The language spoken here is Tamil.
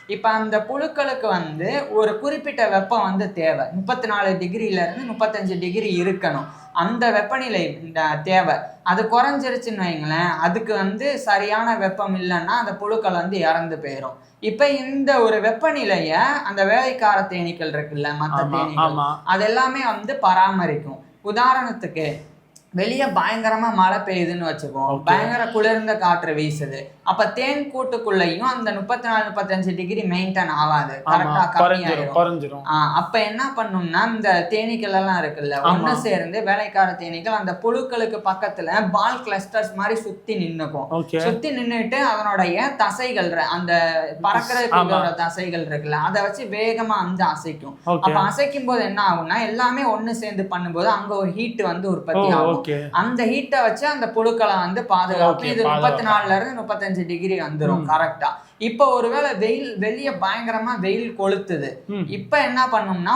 இப்ப அந்த புழுக்களுக்கு வந்து ஒரு குறிப்பிட்ட வெப்பம் வந்து தேவை. 34 டிகிரில இருந்து 35 டிகிரி இருக்கணும். அந்த வெப்பநிலை தேவை. அது குறைஞ்சிருச்சுன்னு வைங்களேன், அதுக்கு வந்து சரியான வெப்பம் இல்லைன்னா அந்த புழுக்கள் வந்து இறந்து போயிடும். இப்ப இந்த ஒரு வெப்பநிலைய அந்த வேலைக்கார தேனீக்கள் இருக்குல்ல, மத்த தேனீக்கள், அது எல்லாமே வந்து பராமரிக்கும். உதாரணத்துக்கு வெளியே பயங்கரமா மழை பெய்யுதுன்னு வச்சுக்கோம், பயங்கர குளிர்ந்த காற்று வீசுது, அப்ப தேன் கூட்டுக்குள்ளேயும் அந்த 34-35 டிகிரி மெயின்டைன் ஆகாது, கரெக்டா கம்மியாயிரும். அப்ப என்ன பண்ணும்னா இந்த தேனீக்கள் எல்லாம் இருக்குல்ல, ஒண்ணு சேர்ந்து வேலைக்கார தேனீக்கள் அந்த புழுக்களுக்கு பக்கத்துல பால் கிளஸ்டர்ஸ் மாதிரி சுத்தி நின்னுக்கும். சுத்தி நின்னுட்டு அதனுடைய தசைகள், அந்த பறக்கிறதுக்கு தசைகள் இருக்குல்ல, அதை வச்சு வேகமா வந்து அசைக்கும். அப்ப அசைக்கும் போது என்ன ஆகும்னா எல்லாமே ஒண்ணு சேர்ந்து பண்ணும்போது அங்க ஒரு ஹீட் வந்து உற்பத்தி ஆகும். அந்த ஹீட்டை வச்சு அந்த புழுக்களை வந்து பாதுகாப்பு. இது 34 இருந்து 35 டிகிரி வந்துடும் கரெக்டா. இப்ப ஒருவேளை வெளியே பயங்கரமா வெயில் கொளுத்துது, இப்ப என்ன பண்ணும்னா